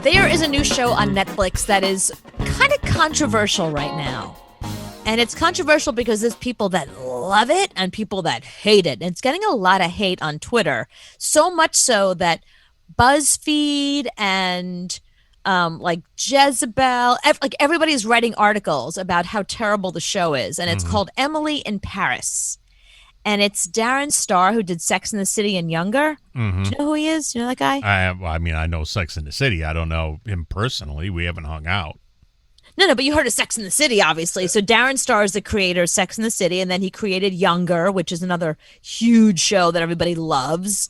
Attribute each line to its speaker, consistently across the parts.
Speaker 1: There is a new show on Netflix that is kind of controversial right now. And it's controversial because there's people that love it and people that hate it. And it's getting a lot of hate on Twitter. So much so that BuzzFeed and like Jezebel, like everybody's writing articles about how terrible the show is. And it's called Emily in Paris. And it's Darren Star, who did Sex and the City and Younger. Do you know who he is? Do you know that guy?
Speaker 2: I know Sex and the City. I don't know him personally. We haven't hung out.
Speaker 1: No, but you heard of Sex and the City, obviously. So Darren Star is the creator of Sex and the City, and then he created Younger, which is another huge show that everybody loves.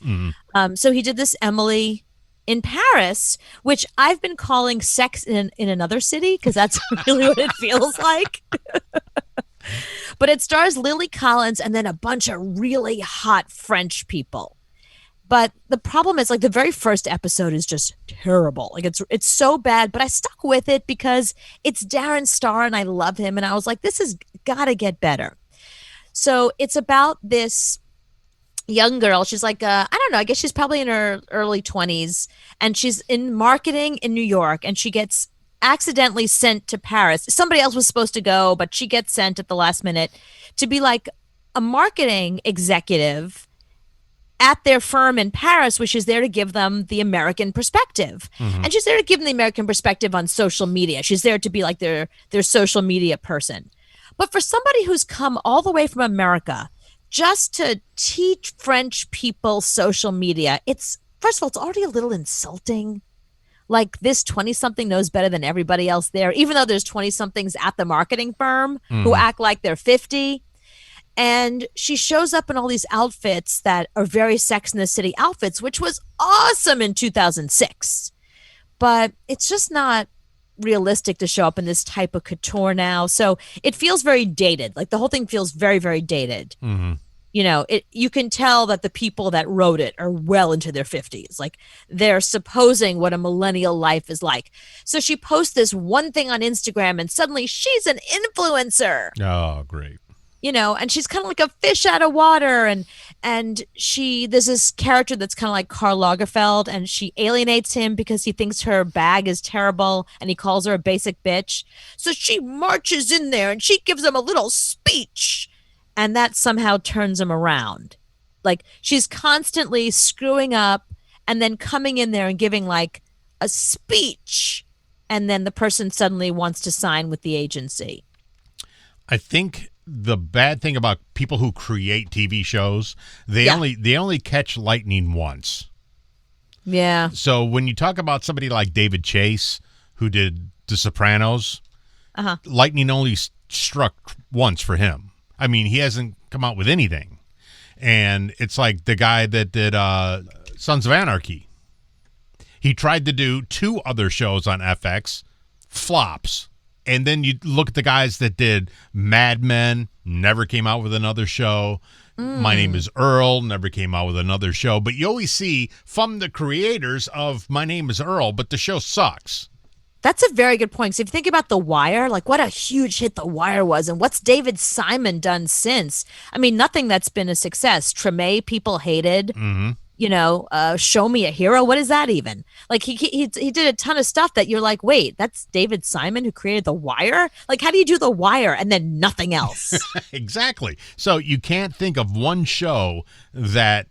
Speaker 1: So he did this Emily in Paris, which I've been calling Sex in Another City, because that's really what it feels like. But it stars Lily Collins and then a bunch of really hot French people. But the problem is, like, the very first episode is just terrible. Like, it's so bad, but I stuck with it because it's Darren Star and I love him. And I was like, this has got to get better. So it's about this young girl. She's like, I don't know, I guess she's probably in her early 20s. And she's in marketing in New York. And she gets accidentally sent to Paris. Somebody else was supposed to go, but she gets sent at the last minute to be like a marketing executive at their firm in Paris, which is there to give them the American perspective. And she's there to give them the American perspective on social media. She's there to be like their social media person. But for somebody who's come all the way from America just to teach French people social media, it's, first of all, it's already a little insulting. Like, this 20-something knows better than everybody else there, even though there's 20-somethings at the marketing firm who act like they're 50. And she shows up in all these outfits that are very Sex and the City outfits, which was awesome in 2006. But it's just not realistic to show up in this type of couture now. So it feels very dated. Like, the whole thing feels very, very dated. You know, you can tell that the people that wrote it are well into their 50s. Like, they're supposing what a millennial life is like. So she posts this one thing on Instagram and suddenly she's an influencer.
Speaker 2: Oh, great.
Speaker 1: You know, and she's kind of like a fish out of water. And there's this character that's kind of like Karl Lagerfeld, and she alienates him because he thinks her bag is terrible and he calls her a basic bitch. So she marches in there and she gives him a little speech, and that somehow turns him around. Like, she's constantly screwing up and then coming in there and giving like a speech, and then the person suddenly wants to sign with the agency.
Speaker 2: I think the bad thing about people who create TV shows, they only catch lightning once.
Speaker 1: Yeah.
Speaker 2: So when you talk about somebody like David Chase, who did The Sopranos, lightning only struck once for him. I mean, he hasn't come out with anything. And it's like the guy that did Sons of Anarchy. He tried to do 2 other shows on FX, flops. And then you look at the guys that did Mad Men, never came out with another show. My Name is Earl, never came out with another show. But you always see from the creators of My Name is Earl, but the show sucks.
Speaker 1: That's a very good point. So if you think about The Wire, like, what a huge hit The Wire was, and what's David Simon done since? I mean, nothing that's been a success. Treme, people hated. You know, Show Me a Hero. What is that even? Like, he did a ton of stuff that you're like, wait, that's David Simon who created The Wire? Like, how do you do The Wire and then nothing else?
Speaker 2: Exactly. So you can't think of one show that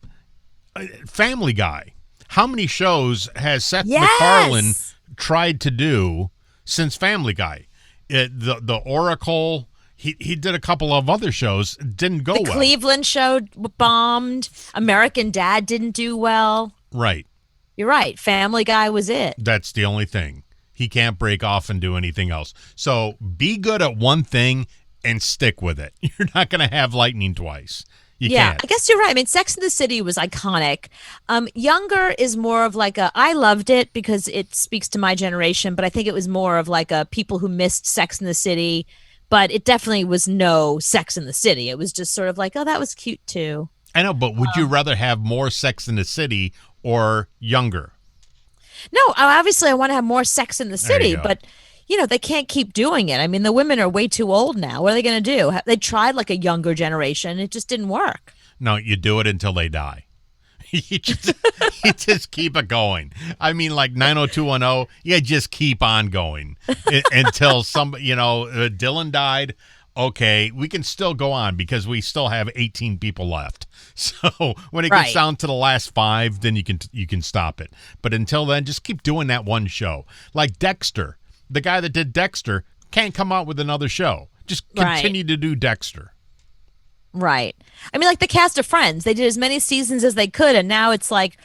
Speaker 2: Family Guy. How many shows has Seth MacFarlane tried to do since Family Guy? The Oracle. He did a couple of other shows, didn't go well.
Speaker 1: The Cleveland show bombed. American Dad didn't do well.
Speaker 2: Right.
Speaker 1: You're right. Family Guy was it.
Speaker 2: That's the only thing. He can't break off and do anything else. So be good at one thing and stick with it. You're not going to have lightning twice. You can't.
Speaker 1: I guess you're right. I mean, Sex and the City was iconic. Younger is more of like I loved it because it speaks to my generation, but I think it was more of like a people who missed Sex and the City. But it definitely was no Sex in the City. It was just sort of like, oh, that was cute too.
Speaker 2: I know, but would you rather have more Sex in the City or Younger?
Speaker 1: No, obviously I want to have more Sex in the City, but you know, they can't keep doing it. I mean, the women are way too old now. What are they going to do? They tried like a younger generation. It just didn't work.
Speaker 2: No, you do it until they die. you just keep it going. I mean, like 90210, you just keep on going until Dylan died. Okay, we can still go on because we still have 18 people left. So when it gets down to the last 5, then you can stop it. But until then, just keep doing that one show. Like Dexter, the guy that did Dexter can't come out with another show. Just continue to do Dexter.
Speaker 1: Right. I mean, like the cast of Friends, they did as many seasons as they could, and now it's like,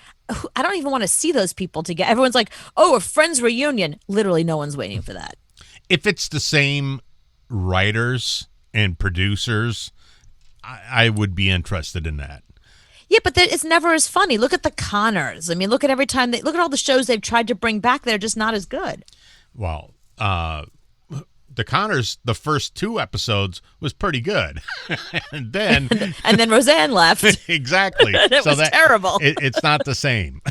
Speaker 1: I don't even want to see those people together. Everyone's like, oh, a Friends reunion. Literally, no one's waiting for that.
Speaker 2: If it's the same writers and producers, I would be interested in that.
Speaker 1: Yeah, but it's never as funny. Look at the Connors. I mean, look at look at all the shows they've tried to bring back that are just not as good.
Speaker 2: Well, the Connors, the first 2 episodes was pretty good. and then
Speaker 1: Roseanne left.
Speaker 2: Exactly.
Speaker 1: It was terrible.
Speaker 2: It's not the same.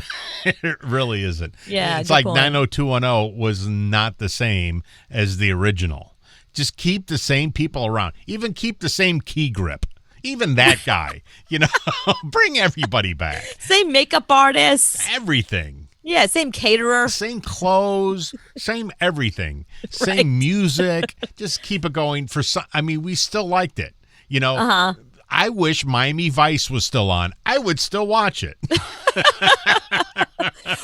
Speaker 2: It really isn't.
Speaker 1: Yeah,
Speaker 2: it's like
Speaker 1: point.
Speaker 2: 90210 was not the same as the original. Just keep the same people around. Even keep the same key grip. Even that guy. Bring everybody back.
Speaker 1: Same makeup artists.
Speaker 2: Everything.
Speaker 1: Yeah, same caterer.
Speaker 2: Same clothes, same everything, same music. Just keep it going for some. I mean, we still liked it. I wish Miami Vice was still on. I would still watch it.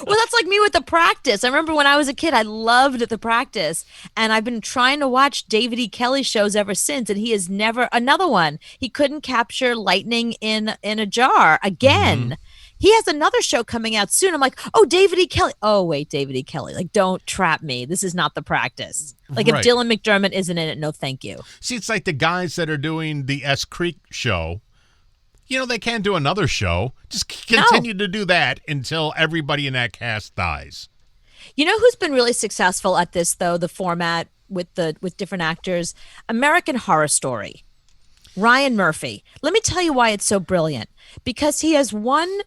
Speaker 1: Well, that's like me with The Practice. I remember when I was a kid, I loved The Practice, and I've been trying to watch David E. Kelly shows ever since, and he is never another one. He couldn't capture lightning in a jar again. Mm-hmm. He has another show coming out soon. I'm like, oh, David E. Kelly. Oh, wait, David E. Kelly. Like, don't trap me. This is not The Practice. Like, if Dylan McDermott isn't in it, no thank you.
Speaker 2: See, it's like the guys that are doing the S Creek show. They can't do another show. Just continue to do that until everybody in that cast dies.
Speaker 1: You know who's been really successful at this, though, the format with different actors? American Horror Story. Ryan Murphy. Let me tell you why it's so brilliant. Because he has one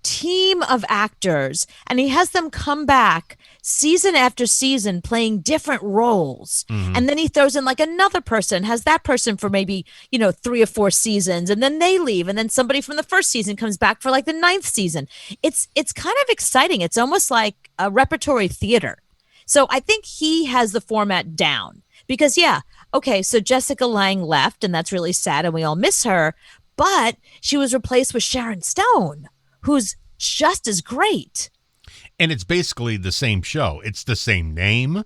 Speaker 1: team of actors, and he has them come back season after season playing different roles. Mm-hmm. And then he throws in another person, has that person for maybe 3 or 4 seasons, and then they leave, and then somebody from the first season comes back for the 9th season. It's kind of exciting. It's almost like a repertory theater. So I think he has the format down because so Jessica Lange left, and that's really sad, and we all miss her, but she was replaced with Sharon Stone, who's just as great.
Speaker 2: And it's basically the same show. It's the same name.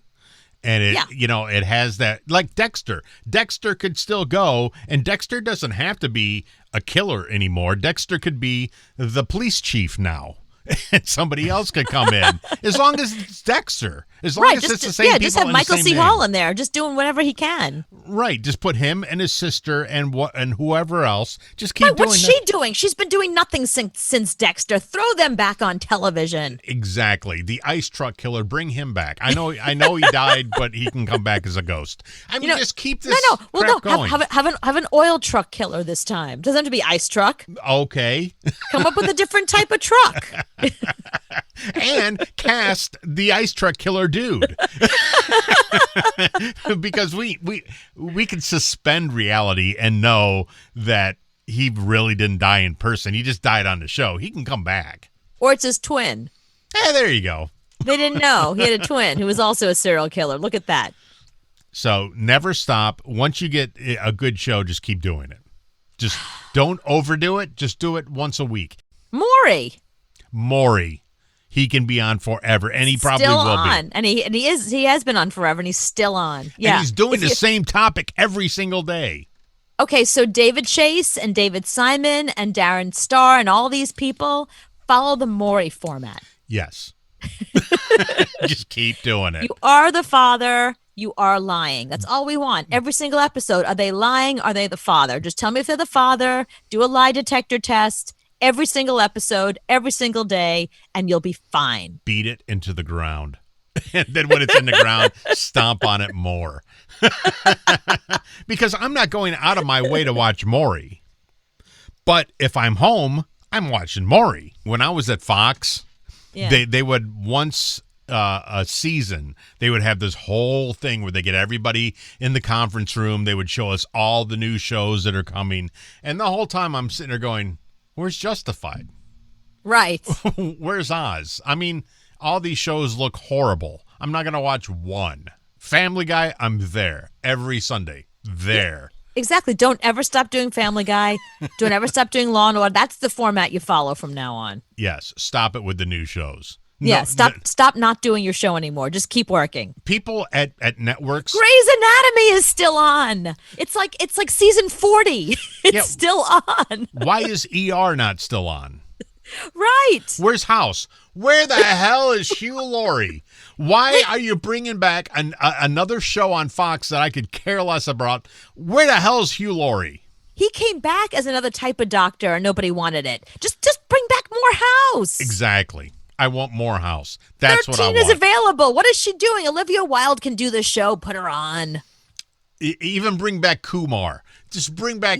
Speaker 2: And it has that, like Dexter. Dexter could still go, and Dexter doesn't have to be a killer anymore. Dexter could be the police chief now. And somebody else could come in as long as it's Dexter. As long as it's the same people.
Speaker 1: Just have Michael C. Hall in there, just doing whatever he can.
Speaker 2: Right. Just put him and his sister and whoever else. Just keep doing.
Speaker 1: What's she doing? She's been doing nothing since Dexter. Throw them back on television.
Speaker 2: Exactly. The ice truck killer. Bring him back. I know he died, but he can come back as a ghost. I mean, just keep this. Going.
Speaker 1: Have an oil truck killer this time. Doesn't have to be ice truck.
Speaker 2: Okay.
Speaker 1: Come up with a different type of truck.
Speaker 2: And cast the ice truck killer dude. Because we can suspend reality and know that he really didn't die in person. He just died on the show. He can come back.
Speaker 1: Or it's his twin.
Speaker 2: Hey, there you go.
Speaker 1: They didn't know. He had a twin who was also a serial killer. Look at that.
Speaker 2: So never stop. Once you get a good show, just keep doing it. Just don't overdo it. Just do it once a week. Maury. He can be on forever, and he probably
Speaker 1: still
Speaker 2: will
Speaker 1: on.
Speaker 2: be.
Speaker 1: And he has been on forever, and he's still on. Yeah,
Speaker 2: and he's doing the same topic every single day.
Speaker 1: Okay, so David Chase and David Simon and Darren Star and all these people follow the Maury format.
Speaker 2: Yes. Just keep doing it.
Speaker 1: You are the father. You are lying. That's all we want. Every single episode. Are they lying? Are they the father? Just tell me if they're the father. Do a lie detector test. Every single episode, every single day, and you'll be fine.
Speaker 2: Beat it into the ground. And then when it's in the ground, stomp on it more. Because I'm not going out of my way to watch Maury. But if I'm home, I'm watching Maury. When I was at Fox, they would once a season, they would have this whole thing where they get everybody in the conference room. They would show us all the new shows that are coming. And the whole time I'm sitting there going, where's Justified?
Speaker 1: Right.
Speaker 2: Where's Oz? I mean, all these shows look horrible. I'm not going to watch one. Family Guy, I'm there every Sunday. There.
Speaker 1: Exactly. Don't ever stop doing Family Guy. Don't ever stop doing Law and Order. That's the format you follow from now on.
Speaker 2: Yes. Stop it with the new shows.
Speaker 1: Yeah. Stop not doing your show anymore. Just keep working.
Speaker 2: People at networks.
Speaker 1: Grey's Anatomy is still on. It's like season 40. It's still on.
Speaker 2: Why is ER not still on?
Speaker 1: Right.
Speaker 2: Where's House? Where the hell is Hugh Laurie? Why are you bringing back another show on Fox that I could care less about? Where the hell is Hugh Laurie?
Speaker 1: He came back as another type of doctor and nobody wanted it. Just bring back more House.
Speaker 2: Exactly. I want more House. That's what I want.
Speaker 1: 13 is available. What is she doing? Olivia Wilde can do the show. Put her on.
Speaker 2: Even bring back Kumar. Just bring back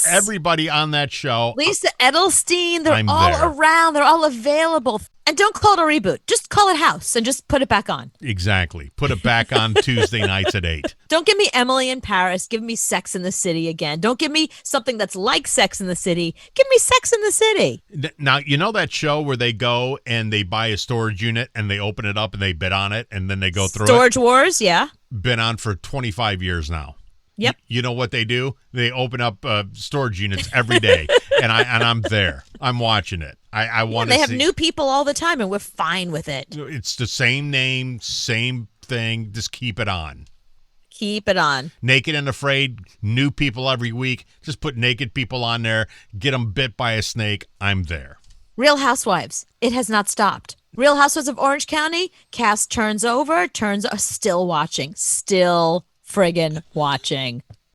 Speaker 2: everybody on that show.
Speaker 1: Lisa Edelstein, they're all around. They're all available. And don't call it a reboot. Just call it House and just put it back on.
Speaker 2: Exactly. Put it back on Tuesday nights at 8.
Speaker 1: Don't give me Emily in Paris. Give me Sex in the City again. Don't give me something that's like Sex in the City. Give me Sex in the City.
Speaker 2: Now, you know that show where they go and they buy a storage unit and they open it up and they bid on it and then they go through
Speaker 1: Storage Wars, yeah.
Speaker 2: Been on for 25 years now.
Speaker 1: Yep.
Speaker 2: You know what they do? They open up storage units every day, and I'm there. I'm watching it. I want to see.
Speaker 1: They have new people all the time, and we're fine with it.
Speaker 2: It's the same name, same thing. Just keep it on.
Speaker 1: Keep it on.
Speaker 2: Naked and Afraid, new people every week. Just put naked people on there. Get them bit by a snake. I'm there.
Speaker 1: Real Housewives. It has not stopped. Real Housewives of Orange County. Cast turns over. Still watching. Still friggin' watching.